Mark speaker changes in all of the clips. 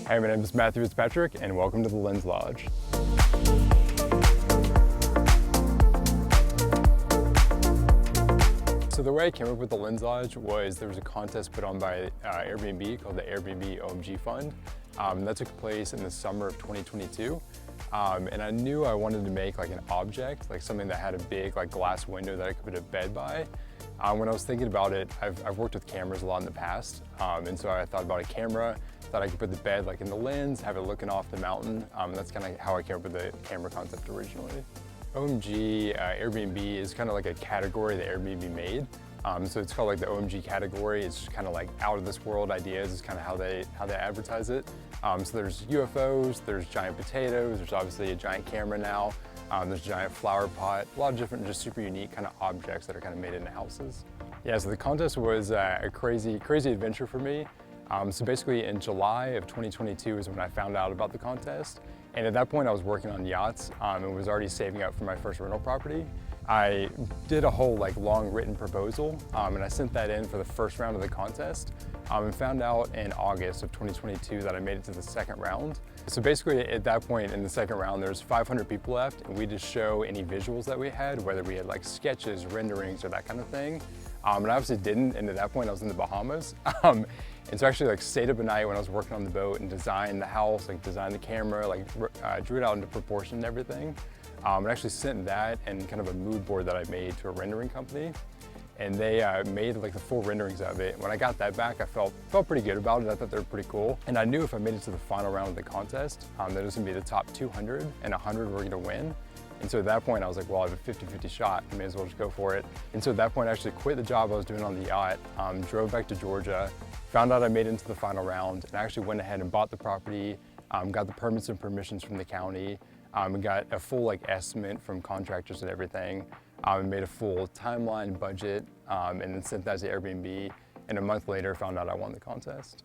Speaker 1: Hey, my name is Matthew Fitzpatrick, and welcome to the Lens Lodge. So the way I came up with the Lens Lodge was there was a contest put on by Airbnb called the Airbnb OMG Fund. That took place in the summer of 2022. And I knew I wanted to make like an object, like something that had a big like glass window that I could put a bed by. When I was thinking about it, I've worked with cameras a lot in the past. And so I thought about a camera, thought I could put the bed like in the lens, have it looking off the mountain. That's kind of how I came up with the camera concept originally. OMG Airbnb is kind of like a category that Airbnb made. So it's called like the OMG category. It's just kind of like out of this world ideas is kind of how they advertise it. So there's UFOs, there's giant potatoes, there's obviously a giant camera now, there's a giant flower pot, a lot of different just super unique kind of objects that are kind of made into houses. Yeah, so the contest was a crazy adventure for me. So basically in July of 2022 is when I found out about the contest. And at that point I was working on yachts and was already saving up for my first rental property. I did a whole like long written proposal and I sent that in for the first round of the contest and found out in August of 2022 that I made it to the second round. So basically at that point in the second round there's 500 people left and we just show any visuals that we had, whether we had like sketches, renderings, or that kind of thing. And I obviously didn't, and at that point I was in the Bahamas. And so I actually like stayed up at night when I was working on the boat and designed the house, like designed the camera, like drew it out into proportion and everything. And actually sent that and kind of a mood board that I made to a rendering company. And they made like the full renderings of it. When I got that back, I felt pretty good about it. I thought they were pretty cool. And I knew if I made it to the final round of the contest, that it was gonna be the top 200 and 100 were gonna win. And so at that point I was like, well, I have a 50-50 shot, I may as well just go for it. And so at that point I actually quit the job I was doing on the yacht, drove back to Georgia, found out I made it into the final round, and I actually went ahead and bought the property, got the permits and permissions from the county, and got a full like estimate from contractors and everything, and made a full timeline budget, and then sent that to Airbnb, and a month later found out I won the contest.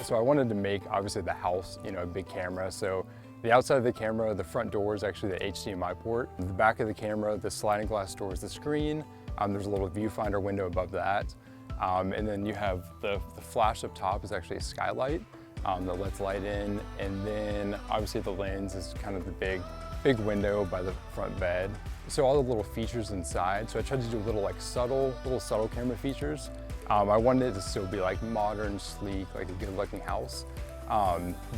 Speaker 1: So I wanted to make, obviously, the house, a big camera. So the outside of the camera, the front door is actually the HDMI port. The back of the camera, the sliding glass door is the screen. There's a little viewfinder window above that. And then you have the flash up top is actually a skylight that lets light in. And then obviously the lens is kind of the big window by the front bed. So all the little features inside. So I tried to do little subtle camera features. I wanted it to still be like modern, sleek, like a good looking house.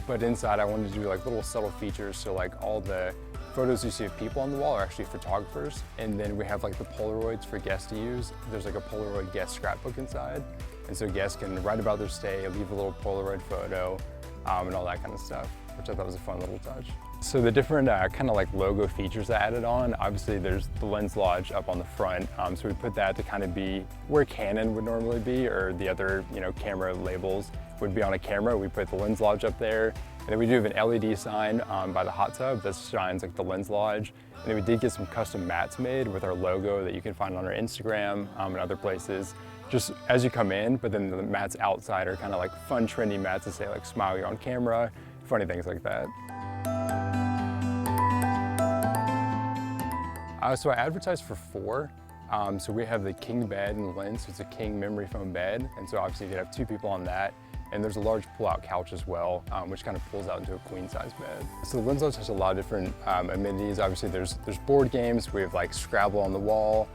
Speaker 1: But inside I wanted to do like little subtle features. So like all the photos you see of people on the wall are actually photographers. And then we have like the Polaroids for guests to use. There's like a Polaroid guest scrapbook inside. And so guests can write about their stay, leave a little Polaroid photo, and all that kind of stuff, which I thought was a fun little touch. So the different kind of like logo features I added on, obviously there's the Lens Lodge up on the front. So we put that to kind of be where Canon would normally be, or the other camera labels would be on a camera. We put the Lens Lodge up there. And then we do have an LED sign by the hot tub that shines like the Lens Lodge. And then we did get some custom mats made with our logo that you can find on our Instagram and other places, just as you come in, but then the mats outside are kind of like fun, trendy mats that say like smile, you're on camera, funny things like that. So I advertised for 4. So we have the king bed and the lens, so it's a king memory foam bed. And so obviously you could have 2 people on that. And there's a large pull-out couch as well, which kind of pulls out into a queen-size bed. So the Lens Lodge has a lot of different amenities. Obviously there's board games. We have like Scrabble on the wall.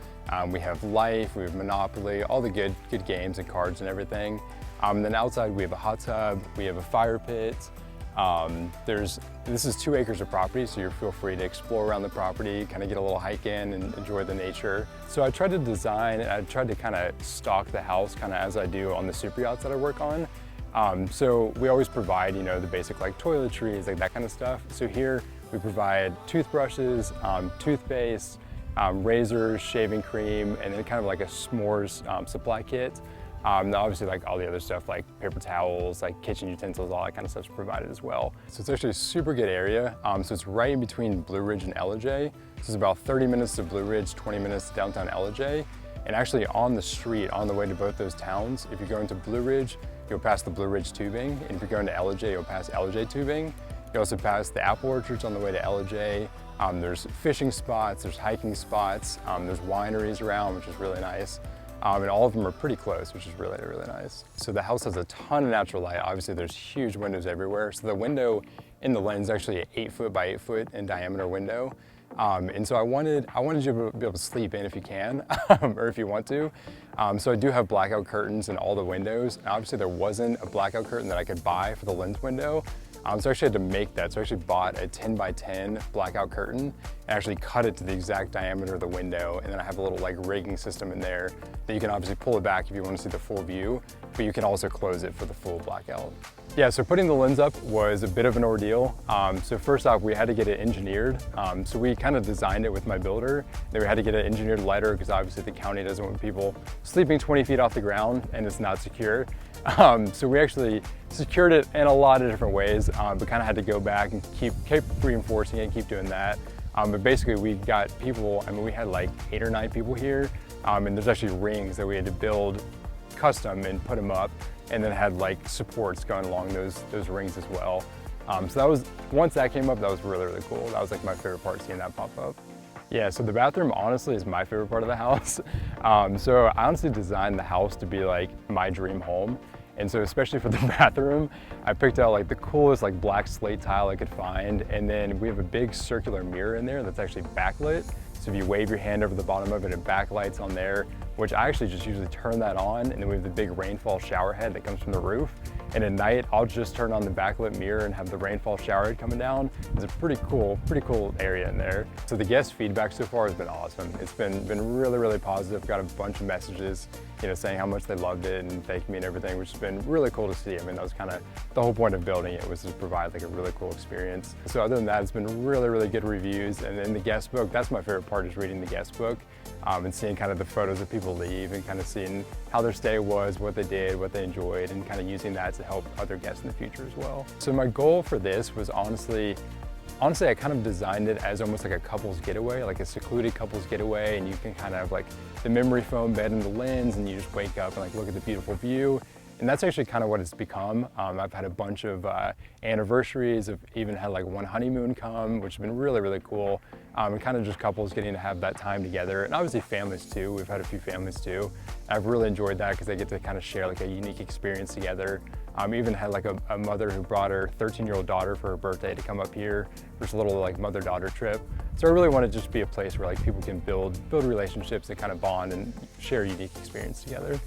Speaker 1: We have Life, we have Monopoly, all the good games and cards and everything. And then outside we have a hot tub, we have a fire pit. This is 2 acres of property, so you feel free to explore around the property, kind of get a little hike in and enjoy the nature. So I tried to design, and I tried to kind of stock the house kind of as I do on the super yachts that I work on. So we always provide, the basic like toiletries, like that kind of stuff. So here we provide toothbrushes, toothpaste, razors, shaving cream, and then kind of like a s'mores supply kit. Obviously like all the other stuff like paper towels, like kitchen utensils, all that kind of stuff's provided as well. So it's actually a super good area. So it's right in between Blue Ridge and Ellijay. So it's about 30 minutes to Blue Ridge, 20 minutes to downtown Ellijay. And actually on the street, on the way to both those towns, if you're going to Blue Ridge, you'll pass the Blue Ridge tubing. And if you're going to Ellijay, you'll pass Ellijay tubing. You also pass the apple orchards on the way to Ellijay. There's fishing spots, there's hiking spots, there's wineries around, which is really nice. And all of them are pretty close, which is really, really nice. So the house has a ton of natural light. Obviously there's huge windows everywhere. So the window in the lens is actually an 8 foot by 8 foot in diameter window. And so I wanted you to be able to sleep in if you can, or if you want to. So I do have blackout curtains in all the windows. And obviously there wasn't a blackout curtain that I could buy for the lens window. So I actually had to make that. So I actually bought a 10 by 10 blackout curtain and actually cut it to the exact diameter of the window. And then I have a little like rigging system in there that you can obviously pull it back if you want to see the full view, but you can also close it for the full blackout. Yeah, so putting the lens up was a bit of an ordeal. So first off, we had to get it engineered. So we kind of designed it with my builder. Then we had to get it engineered lighter because obviously the county doesn't want people sleeping 20 feet off the ground and it's not secure. So we actually secured it in a lot of different ways, but kind of had to go back and keep reinforcing it, keep doing that. But basically we got people, I mean, we had like 8 or 9 people here, and there's actually rings that we had to build custom and put them up, and then had like supports going along those rings as well. So that was, once that came up, that was really, really cool. That was like my favorite part, seeing that pop up. Yeah, so the bathroom honestly is my favorite part of the house. So I honestly designed the house to be like my dream home. And so especially for the bathroom, I picked out like the coolest like black slate tile I could find. And then we have a big circular mirror in there that's actually backlit. So if you wave your hand over the bottom of it, it backlights on there, which I actually just usually turn that on. And then we have the big rainfall shower head that comes from the roof. And at night, I'll just turn on the backlit mirror and have the rainfall shower head coming down. It's a pretty cool area in there. So the guest feedback so far has been awesome. It's been really, really positive. Got a bunch of messages, saying how much they loved it and thanking me and everything, which has been really cool to see. I mean, that was kind of the whole point of building it, was to provide like a really cool experience. So other than that, it's been really, really good reviews. And in the guest book, that's my favorite part, is reading the guest book and seeing kind of the photos that people leave and kind of seeing how their stay was, what they did, what they enjoyed, and kind of using that to help other guests in the future as well. So my goal for this was honestly, I kind of designed it as almost like a couple's getaway, like a secluded couple's getaway, and you can kind of have like the memory foam bed in the lens, and you just wake up and like look at the beautiful view. And that's actually kind of what it's become. I've had a bunch of anniversaries. I've even had like one honeymoon come, which has been really, really cool. And kind of just couples getting to have that time together. And obviously families too. We've had a few families too. I've really enjoyed that because they get to kind of share like a unique experience together. Even had like a mother who brought her 13-year-old daughter for her birthday to come up here for just a little like mother-daughter trip. So I really want to just be a place where like people can build relationships and kind of bond and share a unique experience together.